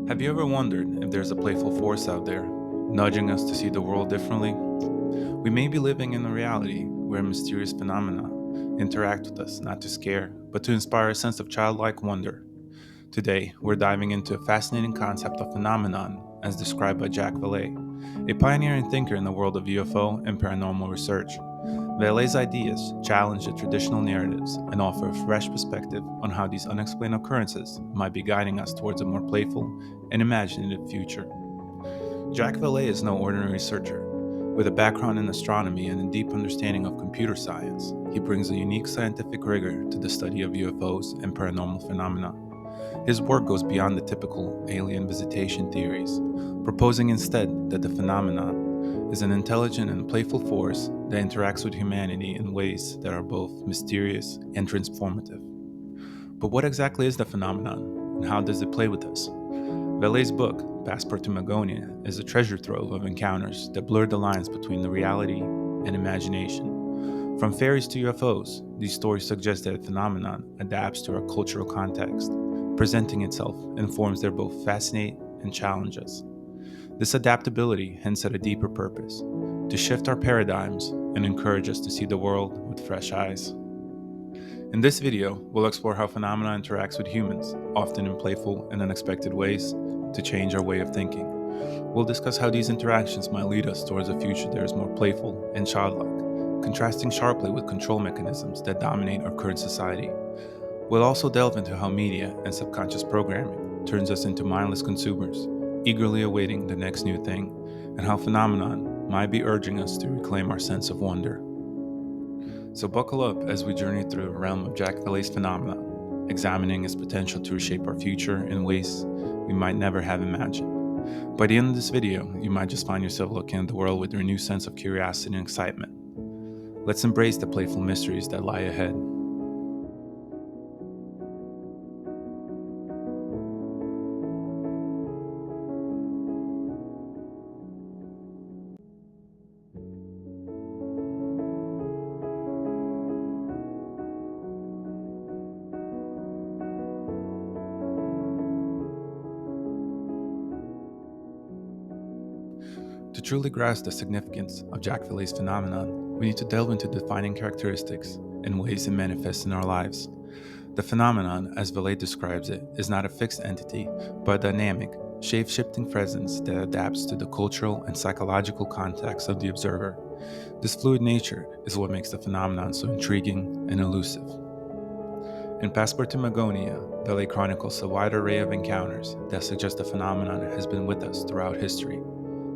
Have you ever wondered if there's a playful force out there, nudging us to see the world differently? We may be living in a reality where mysterious phenomena interact with us not to scare, but to inspire a sense of childlike wonder. Today, we're diving into a fascinating concept of phenomenon as described by Jacques Vallee, a pioneering thinker in the world of UFO and paranormal research. Vallee's ideas challenge the traditional narratives and offer a fresh perspective on how these unexplained occurrences might be guiding us towards a more playful and imaginative future. Jacques Vallee is no ordinary researcher. With a background in astronomy and a deep understanding of computer science, he brings a unique scientific rigor to the study of UFOs and paranormal phenomena. His work goes beyond the typical alien visitation theories, proposing instead that the phenomenon is an intelligent and playful force that interacts with humanity in ways that are both mysterious and transformative. But what exactly is the phenomenon, and how does it play with us? Vallee's book, Passport to Magonia, is a treasure trove of encounters that blur the lines between the reality and imagination. From fairies to UFOs, these stories suggest that a phenomenon adapts to our cultural context, presenting itself in forms that both fascinate and challenge us. This adaptability hints at a deeper purpose to shift our paradigms and encourage us to see the world with fresh eyes. In this video, we'll explore how phenomena interacts with humans, often in playful and unexpected ways, to change our way of thinking. We'll discuss how these interactions might lead us towards a future that is more playful and childlike, contrasting sharply with control mechanisms that dominate our current society. We'll also delve into how media and subconscious programming turns us into mindless consumers, eagerly awaiting the next new thing, and how phenomenon might be urging us to reclaim our sense of wonder. So buckle up as we journey through the realm of Jacques Vallee's phenomenon, examining its potential to reshape our future in ways we might never have imagined. By the end of this video, you might just find yourself looking at the world with a renewed sense of curiosity and excitement. Let's embrace the playful mysteries that lie ahead. To truly grasp the significance of Jacques Vallee's phenomenon, we need to delve into defining characteristics and ways it manifests in our lives. The phenomenon, as Vallee describes it, is not a fixed entity, but a dynamic, shape-shifting presence that adapts to the cultural and psychological context of the observer. This fluid nature is what makes the phenomenon so intriguing and elusive. In Passport to Magonia, Vallee chronicles a wide array of encounters that suggest the phenomenon has been with us throughout history,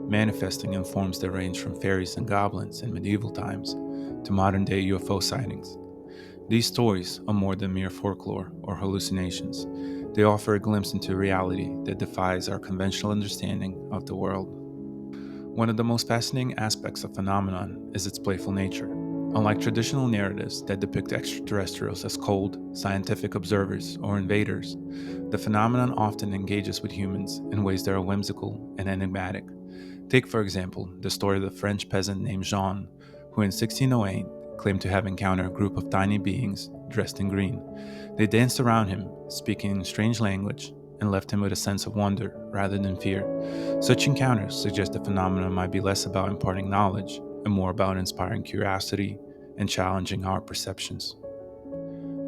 manifesting in forms that range from fairies and goblins in medieval times to modern-day UFO sightings. These stories are more than mere folklore or hallucinations. They offer a glimpse into a reality that defies our conventional understanding of the world. One of the most fascinating aspects of phenomenon is its playful nature. Unlike traditional narratives that depict extraterrestrials as cold, scientific observers or invaders, the phenomenon often engages with humans in ways that are whimsical and enigmatic. Take, for example, the story of the French peasant named Jean, who in 1608 claimed to have encountered a group of tiny beings dressed in green. They danced around him, speaking in strange language, and left him with a sense of wonder rather than fear. Such encounters suggest the phenomenon might be less about imparting knowledge and more about inspiring curiosity and challenging our perceptions.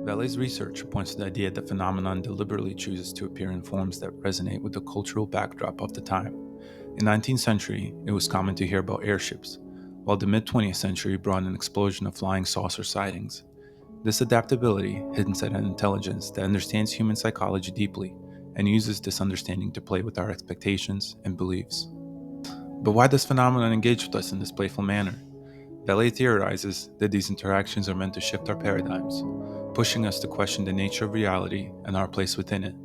Vallee's research points to the idea that the phenomenon deliberately chooses to appear in forms that resonate with the cultural backdrop of the time. In the 19th century, it was common to hear about airships, while the mid-20th century brought an explosion of flying saucer sightings. This adaptability hints at an intelligence that understands human psychology deeply and uses this understanding to play with our expectations and beliefs. But why does phenomenon engage with us in this playful manner? Vallee theorizes that these interactions are meant to shift our paradigms, pushing us to question the nature of reality and our place within it.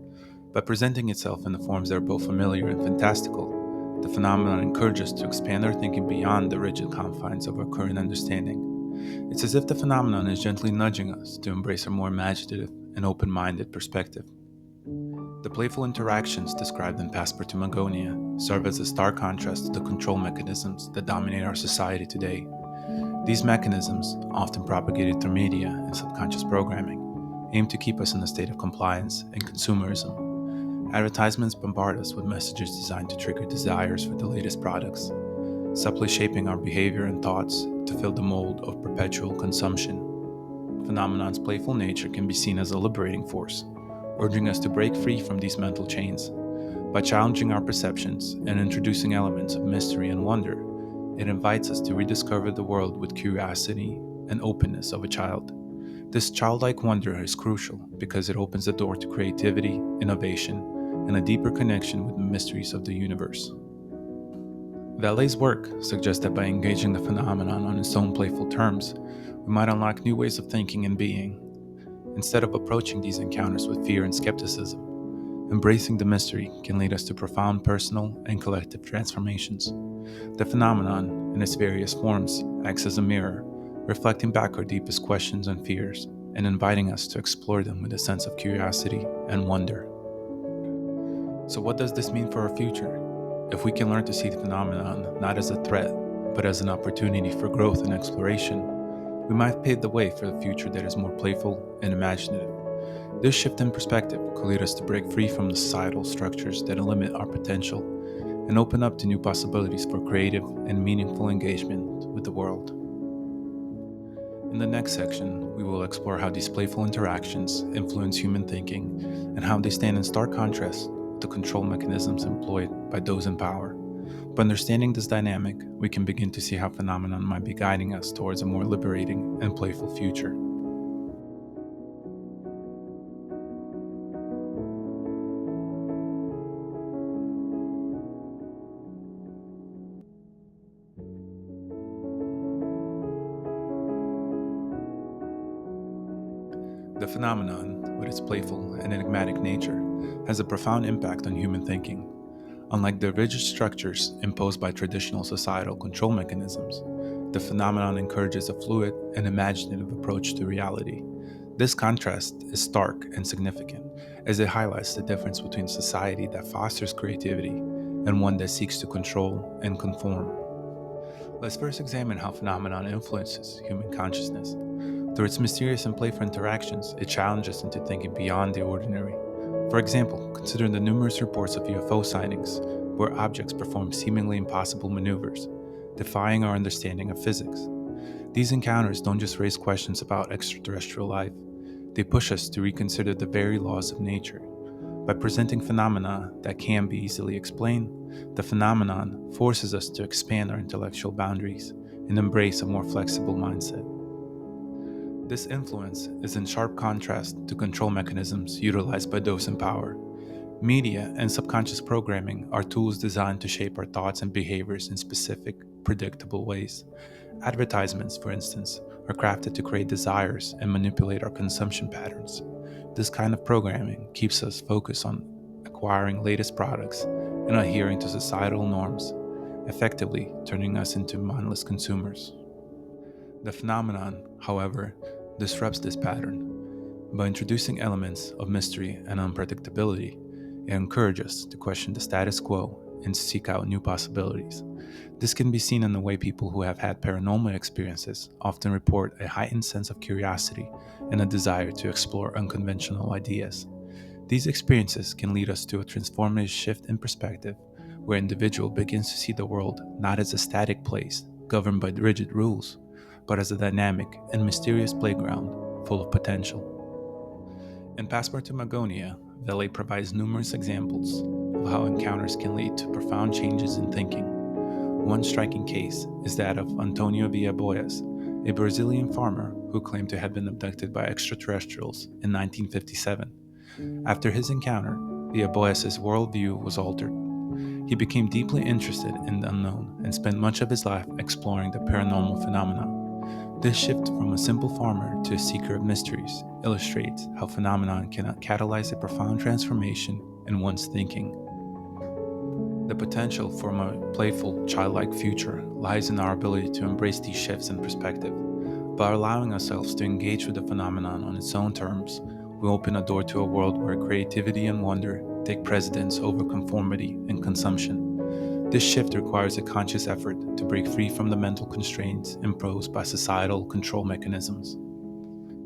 By presenting itself in the forms that are both familiar and fantastical, the phenomenon encourages us to expand our thinking beyond the rigid confines of our current understanding. It's as if the phenomenon is gently nudging us to embrace a more imaginative and open-minded perspective. The playful interactions described in Passport to Magonia serve as a stark contrast to the control mechanisms that dominate our society today. These mechanisms, often propagated through media and subconscious programming, aim to keep us in a state of compliance and consumerism. Advertisements bombard us with messages designed to trigger desires for the latest products, subtly shaping our behavior and thoughts to fill the mold of perpetual consumption. Phenomenon's playful nature can be seen as a liberating force, urging us to break free from these mental chains. By challenging our perceptions and introducing elements of mystery and wonder, it invites us to rediscover the world with curiosity and openness of a child. This childlike wonder is crucial because it opens the door to creativity, innovation, and a deeper connection with the mysteries of the universe. Vallee's work suggests that by engaging the phenomenon on its own playful terms, we might unlock new ways of thinking and being. Instead of approaching these encounters with fear and skepticism, embracing the mystery can lead us to profound personal and collective transformations. The phenomenon, in its various forms, acts as a mirror, reflecting back our deepest questions and fears, and inviting us to explore them with a sense of curiosity and wonder. So, what does this mean for our future? If we can learn to see the phenomenon not as a threat, but as an opportunity for growth and exploration, we might pave the way for a future that is more playful and imaginative. This shift in perspective could lead us to break free from the societal structures that limit our potential and open up to new possibilities for creative and meaningful engagement with the world. In the next section, we will explore how these playful interactions influence human thinking and how they stand in stark contrast with the control mechanisms employed by those in power. By understanding this dynamic, we can begin to see how phenomenon might be guiding us towards a more liberating and playful future. The phenomenon, with its playful and enigmatic nature, has a profound impact on human thinking. Unlike the rigid structures imposed by traditional societal control mechanisms, the phenomenon encourages a fluid and imaginative approach to reality. This contrast is stark and significant, as it highlights the difference between a society that fosters creativity and one that seeks to control and conform. Let's first examine how phenomenon influences human consciousness. Through its mysterious and playful interactions, it challenges us into thinking beyond the ordinary. For example, consider the numerous reports of UFO sightings, where objects perform seemingly impossible maneuvers, defying our understanding of physics. These encounters don't just raise questions about extraterrestrial life, they push us to reconsider the very laws of nature. By presenting phenomena that can be easily explained, the phenomenon forces us to expand our intellectual boundaries and embrace a more flexible mindset. This influence is in sharp contrast to control mechanisms utilized by those in power. Media and subconscious programming are tools designed to shape our thoughts and behaviors in specific, predictable ways. Advertisements, for instance, are crafted to create desires and manipulate our consumption patterns. This kind of programming keeps us focused on acquiring latest products and adhering to societal norms, effectively turning us into mindless consumers. The phenomenon, however, disrupts this pattern. By introducing elements of mystery and unpredictability, it encourages us to question the status quo and to seek out new possibilities. This can be seen in the way people who have had paranormal experiences often report a heightened sense of curiosity and a desire to explore unconventional ideas. These experiences can lead us to a transformative shift in perspective, where an individual begins to see the world not as a static place governed by rigid rules, but as a dynamic and mysterious playground full of potential. In Passport to Magonia, Vallee provides numerous examples of how encounters can lead to profound changes in thinking. One striking case is that of Antonio Boas, a Brazilian farmer who claimed to have been abducted by extraterrestrials in 1957. After his encounter, Boas's worldview was altered. He became deeply interested in the unknown and spent much of his life exploring the paranormal phenomena. This shift from a simple farmer to a seeker of mysteries illustrates how phenomenon can catalyze a profound transformation in one's thinking. The potential for a playful, childlike future lies in our ability to embrace these shifts in perspective. By allowing ourselves to engage with the phenomenon on its own terms, we open a door to a world where creativity and wonder take precedence over conformity and consumption. This shift requires a conscious effort to break free from the mental constraints imposed by societal control mechanisms.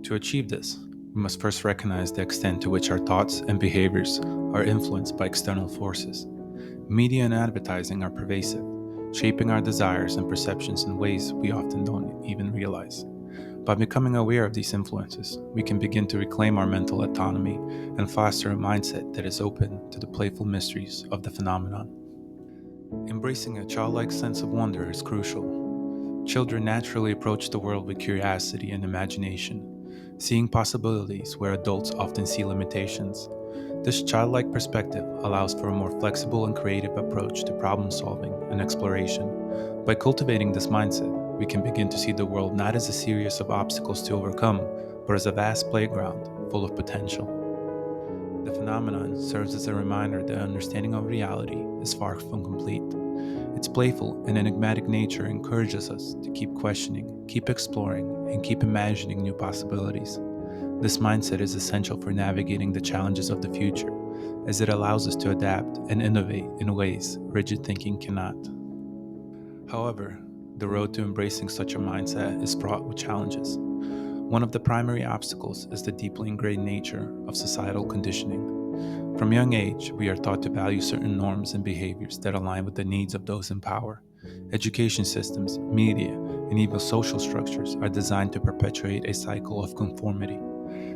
To achieve this, we must first recognize the extent to which our thoughts and behaviors are influenced by external forces. Media and advertising are pervasive, shaping our desires and perceptions in ways we often don't even realize. By becoming aware of these influences, we can begin to reclaim our mental autonomy and foster a mindset that is open to the playful mysteries of the phenomenon. Embracing a childlike sense of wonder is crucial. Children naturally approach the world with curiosity and imagination, seeing possibilities where adults often see limitations. This childlike perspective allows for a more flexible and creative approach to problem solving and exploration. By cultivating this mindset, we can begin to see the world not as a series of obstacles to overcome, but as a vast playground full of potential. The phenomenon serves as a reminder that understanding of reality is far from complete. Its playful and enigmatic nature encourages us to keep questioning, keep exploring, and keep imagining new possibilities. This mindset is essential for navigating the challenges of the future, as it allows us to adapt and innovate in ways rigid thinking cannot. However, the road to embracing such a mindset is fraught with challenges. One of the primary obstacles is the deeply ingrained nature of societal conditioning. From a young age, we are taught to value certain norms and behaviors that align with the needs of those in power. Education systems, media, and even social structures are designed to perpetuate a cycle of conformity.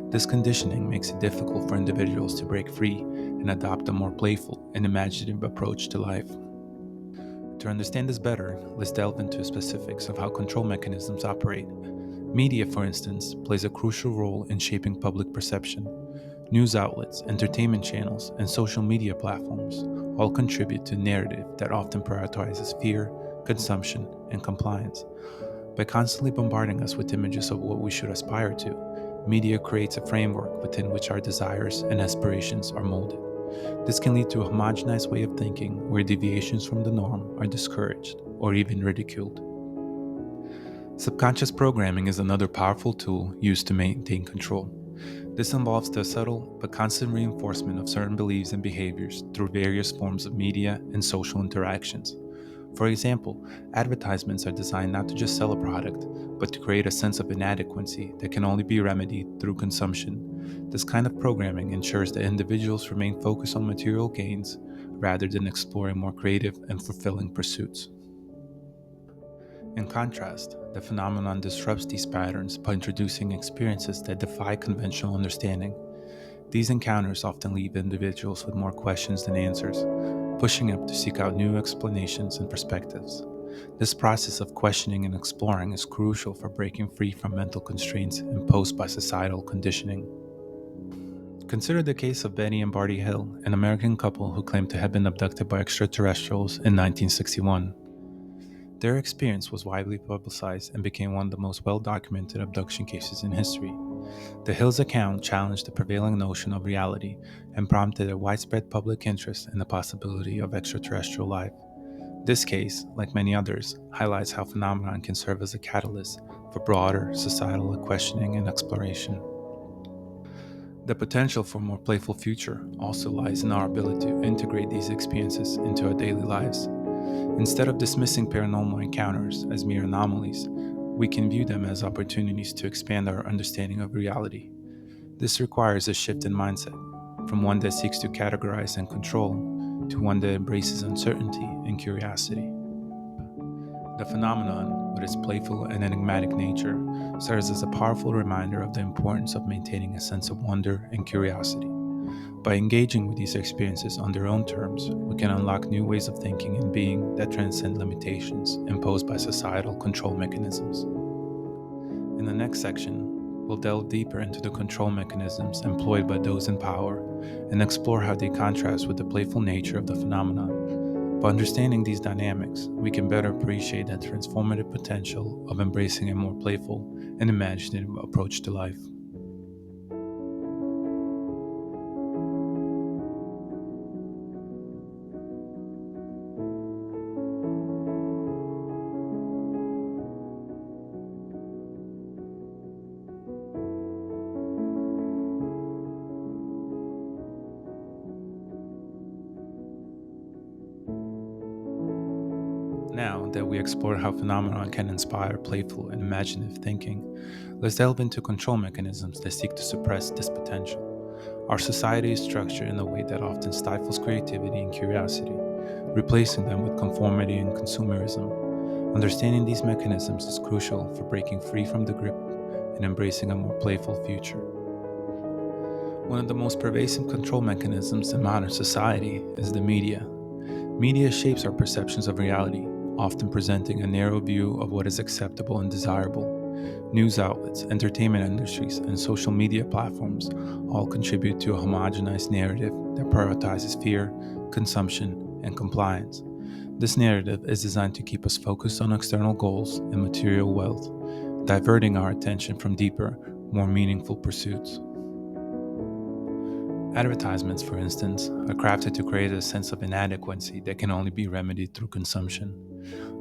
This conditioning makes it difficult for individuals to break free and adopt a more playful and imaginative approach to life. To understand this better, let's delve into specifics of how control mechanisms operate. Media, for instance, plays a crucial role in shaping public perception. News outlets, entertainment channels, and social media platforms all contribute to a narrative that often prioritizes fear, consumption, and compliance. By constantly bombarding us with images of what we should aspire to, media creates a framework within which our desires and aspirations are molded. This can lead to a homogenized way of thinking where deviations from the norm are discouraged or even ridiculed. Subconscious programming is another powerful tool used to maintain control. This involves the subtle but constant reinforcement of certain beliefs and behaviors through various forms of media and social interactions. For example, advertisements are designed not to just sell a product, but to create a sense of inadequacy that can only be remedied through consumption. This kind of programming ensures that individuals remain focused on material gains rather than exploring more creative and fulfilling pursuits. In contrast, the phenomenon disrupts these patterns by introducing experiences that defy conventional understanding. These encounters often leave individuals with more questions than answers, pushing them to seek out new explanations and perspectives. This process of questioning and exploring is crucial for breaking free from mental constraints imposed by societal conditioning. Consider the case of Betty and Barty Hill, an American couple who claimed to have been abducted by extraterrestrials in 1961. Their experience was widely publicized and became one of the most well documented abduction cases in history. The Hills account challenged the prevailing notion of reality and prompted a widespread public interest in the possibility of extraterrestrial life. This case, like many others, highlights how phenomenon can serve as a catalyst for broader societal questioning and exploration. The potential for a more playful future also lies in our ability to integrate these experiences into our daily lives. Instead of dismissing paranormal encounters as mere anomalies, we can view them as opportunities to expand our understanding of reality. This requires a shift in mindset, from one that seeks to categorize and control to one that embraces uncertainty and curiosity. The phenomenon, with its playful and enigmatic nature, serves as a powerful reminder of the importance of maintaining a sense of wonder and curiosity. By engaging with these experiences on their own terms, we can unlock new ways of thinking and being that transcend limitations imposed by societal control mechanisms. In the next section, we'll delve deeper into the control mechanisms employed by those in power and explore how they contrast with the playful nature of the phenomenon. By understanding these dynamics, we can better appreciate the transformative potential of embracing a more playful and imaginative approach to life. Now that we explored how phenomena can inspire playful and imaginative thinking, let's delve into control mechanisms that seek to suppress this potential. Our society is structured in a way that often stifles creativity and curiosity, replacing them with conformity and consumerism. Understanding these mechanisms is crucial for breaking free from the grip and embracing a more playful future. One of the most pervasive control mechanisms in modern society is the media. Media shapes our perceptions of reality, often presenting a narrow view of what is acceptable and desirable. News outlets, entertainment industries, and social media platforms all contribute to a homogenized narrative that prioritizes fear, consumption, and compliance. This narrative is designed to keep us focused on external goals and material wealth, diverting our attention from deeper, more meaningful pursuits. Advertisements, for instance, are crafted to create a sense of inadequacy that can only be remedied through consumption.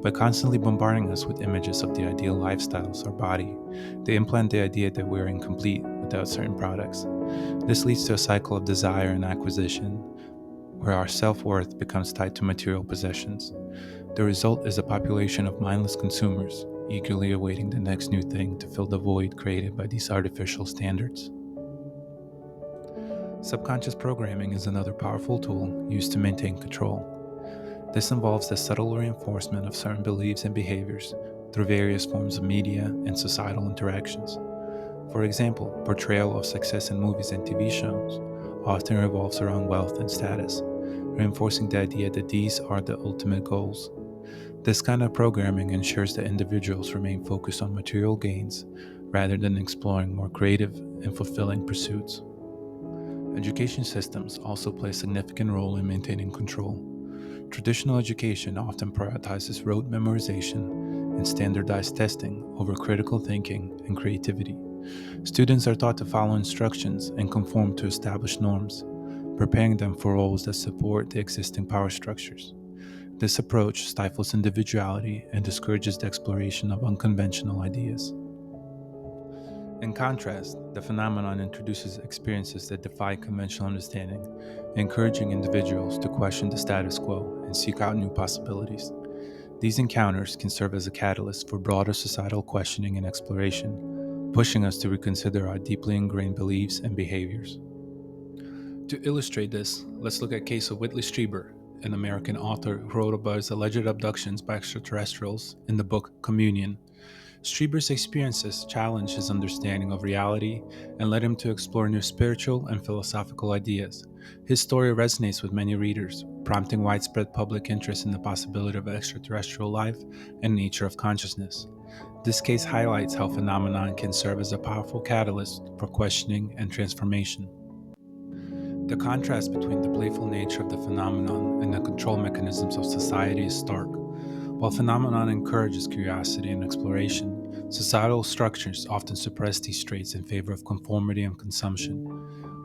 By constantly bombarding us with images of the ideal lifestyles or body, they implant the idea that we're incomplete without certain products. This leads to a cycle of desire and acquisition, where our self worth becomes tied to material possessions. The result is a population of mindless consumers, eagerly awaiting the next new thing to fill the void created by these artificial standards. Subconscious programming is another powerful tool used to maintain control. This involves the subtle reinforcement of certain beliefs and behaviors through various forms of media and societal interactions. For example, portrayal of success in movies and TV shows often revolves around wealth and status, reinforcing the idea that these are the ultimate goals. This kind of programming ensures that individuals remain focused on material gains rather than exploring more creative and fulfilling pursuits. Education systems also play a significant role in maintaining control. Traditional education often prioritizes rote memorization and standardized testing over critical thinking and creativity. Students are taught to follow instructions and conform to established norms, preparing them for roles that support the existing power structures. This approach stifles individuality and discourages the exploration of unconventional ideas. In contrast, the phenomenon introduces experiences that defy conventional understanding, encouraging individuals to question the status quo and seek out new possibilities. These encounters can serve as a catalyst for broader societal questioning and exploration, pushing us to reconsider our deeply ingrained beliefs and behaviors. To illustrate this, let's look at the case of Whitley Strieber, an American author who wrote about his alleged abductions by extraterrestrials in the book Communion. Strieber's experiences challenged his understanding of reality and led him to explore new spiritual and philosophical ideas. His story resonates with many readers, prompting widespread public interest in the possibility of extraterrestrial life and nature of consciousness. This case highlights how phenomena can serve as a powerful catalyst for questioning and transformation. The contrast between the playful nature of the phenomenon and the control mechanisms of society is stark. While phenomenon encourages curiosity and exploration, societal structures often suppress these traits in favor of conformity and consumption.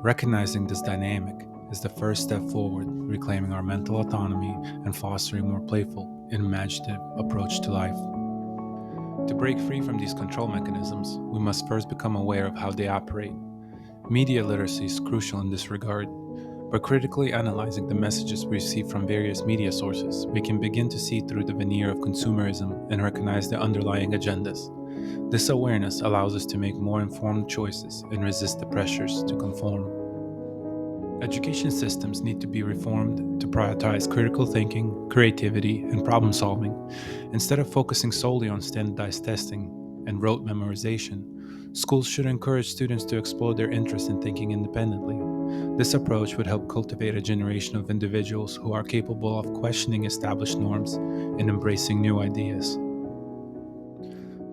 Recognizing this dynamic is the first step forward, reclaiming our mental autonomy and fostering a more playful and imaginative approach to life. To break free from these control mechanisms, we must first become aware of how they operate. Media literacy is crucial in this regard. By critically analyzing the messages we receive from various media sources, we can begin to see through the veneer of consumerism and recognize the underlying agendas. This awareness allows us to make more informed choices and resist the pressures to conform. Education systems need to be reformed to prioritize critical thinking, creativity, and problem solving. Instead of focusing solely on standardized testing and rote memorization, schools should encourage students to explore their interest in thinking independently. This approach would help cultivate a generation of individuals who are capable of questioning established norms and embracing new ideas.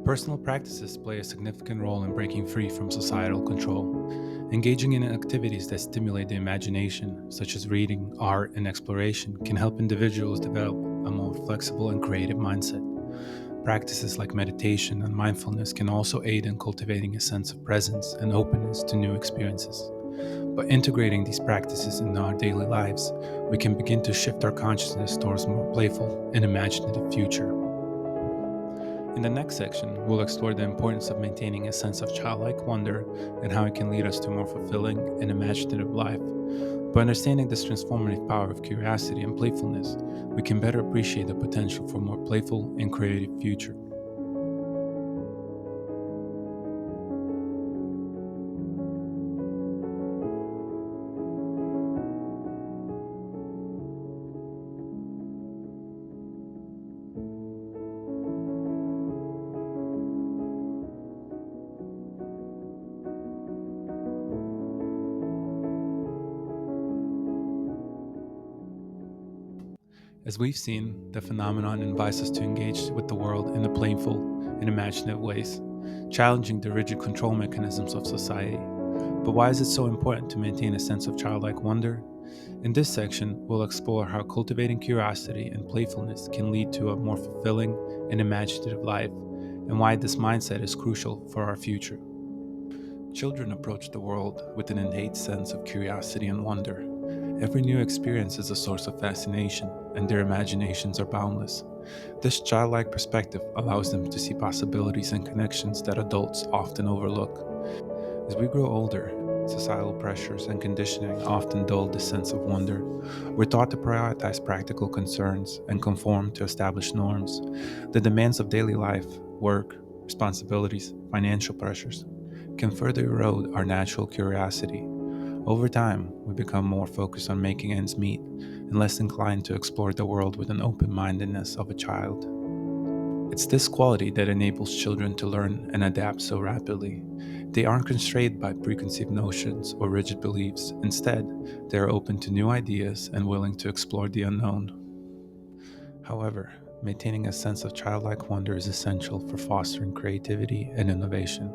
Personal practices play a significant role in breaking free from societal control. Engaging in activities that stimulate the imagination, such as reading, art, and exploration, can help individuals develop a more flexible and creative mindset. Practices like meditation and mindfulness can also aid in cultivating a sense of presence and openness to new experiences. By integrating these practices in our daily lives, we can begin to shift our consciousness towards a more playful and imaginative future. In the next section, we'll explore the importance of maintaining a sense of childlike wonder and how it can lead us to a more fulfilling and imaginative life. By understanding this transformative power of curiosity and playfulness, we can better appreciate the potential for a more playful and creative future. As we've seen, the phenomenon invites us to engage with the world in the playful and imaginative ways, challenging the rigid control mechanisms of society. But why is it so important to maintain a sense of childlike wonder? In this section, we'll explore how cultivating curiosity and playfulness can lead to a more fulfilling and imaginative life, and why this mindset is crucial for our future. Children approach the world with an innate sense of curiosity and wonder. Every new experience is a source of fascination, and their imaginations are boundless. This childlike perspective allows them to see possibilities and connections that adults often overlook. As we grow older, societal pressures and conditioning often dull this sense of wonder. We're taught to prioritize practical concerns and conform to established norms. The demands of daily life, work, responsibilities, financial pressures can further erode our natural curiosity. Over time, we become more focused on making ends meet and less inclined to explore the world with an open mindedness of a child. It's this quality that enables children to learn and adapt so rapidly. They aren't constrained by preconceived notions or rigid beliefs. Instead, they are open to new ideas and willing to explore the unknown. However, maintaining a sense of childlike wonder is essential for fostering creativity and innovation.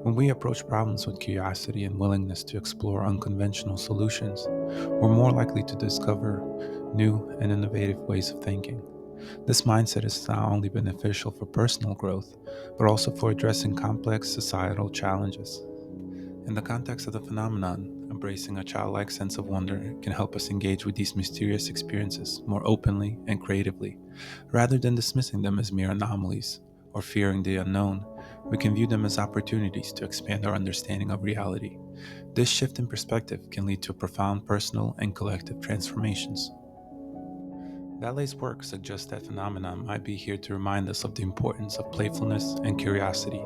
When we approach problems with curiosity and willingness to explore unconventional solutions, we're more likely to discover new and innovative ways of thinking. This mindset is not only beneficial for personal growth, but also for addressing complex societal challenges. In the context of the phenomenon, embracing a childlike sense of wonder can help us engage with these mysterious experiences more openly and creatively. Rather than dismissing them as mere anomalies or fearing the unknown, we can view them as opportunities to expand our understanding of reality. This shift in perspective can lead to profound personal and collective transformations. Vallee's work suggests that phenomenon might be here to remind us of the importance of playfulness and curiosity.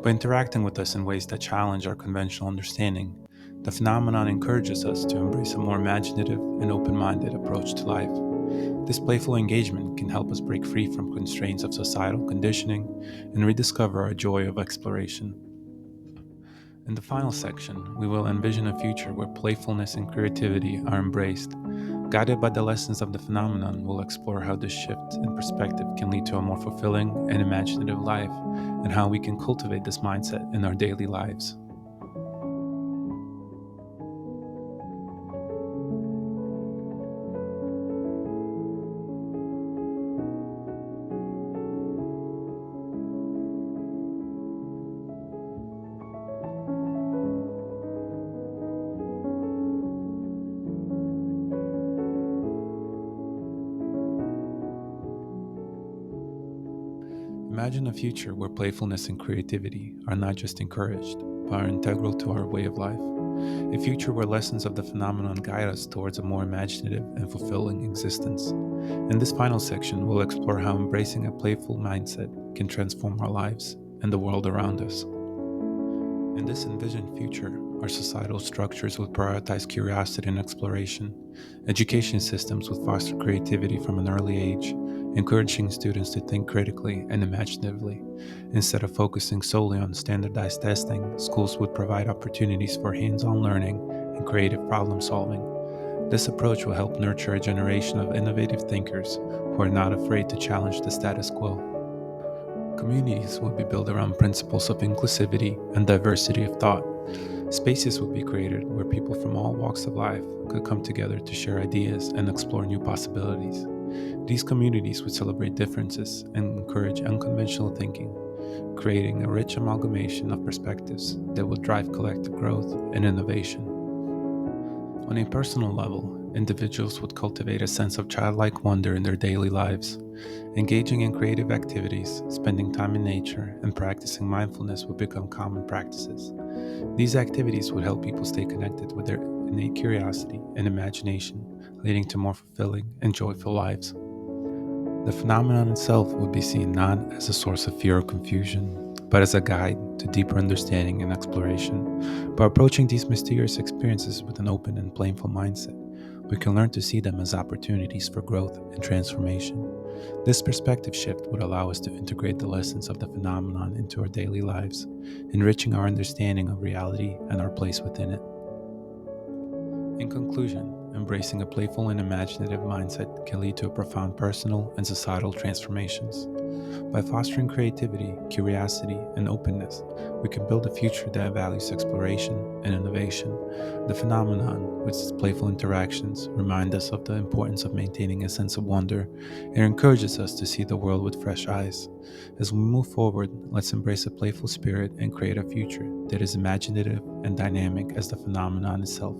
By interacting with us in ways that challenge our conventional understanding, the phenomenon encourages us to embrace a more imaginative and open minded approach to life. This playful engagement can help us break free from constraints of societal conditioning and rediscover our joy of exploration. In the final section, we will envision a future where playfulness and creativity are embraced. Guided by the lessons of the phenomenon, we'll explore how this shift in perspective can lead to a more fulfilling and imaginative life, and how we can cultivate this mindset in our daily lives. Imagine a future where playfulness and creativity are not just encouraged, but are integral to our way of life. A future where lessons of the phenomenon guide us towards a more imaginative and fulfilling existence. In this final section, we'll explore how embracing a playful mindset can transform our lives and the world around us. In this envisioned future, our societal structures would prioritize curiosity and exploration. Education systems would foster creativity from an early age, encouraging students to think critically and imaginatively. Instead of focusing solely on standardized testing, schools would provide opportunities for hands on learning and creative problem solving. This approach will help nurture a generation of innovative thinkers who are not afraid to challenge the status quo. Communities will be built around principles of inclusivity and diversity of thought. Spaces will be created where people from all walks of life could come together to share ideas and explore new possibilities. These communities would celebrate differences and encourage unconventional thinking, creating a rich amalgamation of perspectives that will drive collective growth and innovation. On a personal level, individuals would cultivate a sense of childlike wonder in their daily lives. Engaging in creative activities, spending time in nature, and practicing mindfulness would become common practices. These activities would help people stay connected with their innate curiosity and imagination, leading to more fulfilling and joyful lives. The phenomenon itself would be seen not as a source of fear or confusion, but as a guide to deeper understanding and exploration. By approaching these mysterious experiences with an open and playful mindset, we can learn to see them as opportunities for growth and transformation. This perspective shift would allow us to integrate the lessons of the phenomenon into our daily lives, enriching our understanding of reality and our place within it. In conclusion, embracing a playful and imaginative mindset can lead to a profound personal and societal transformations. By fostering creativity, curiosity, and openness, we can build a future that values exploration and innovation. The phenomenon, with its playful interactions, remind us of the importance of maintaining a sense of wonder and encourages us to see the world with fresh eyes. As we move forward, let's embrace a playful spirit and create a future that is imaginative and dynamic as the phenomenon itself.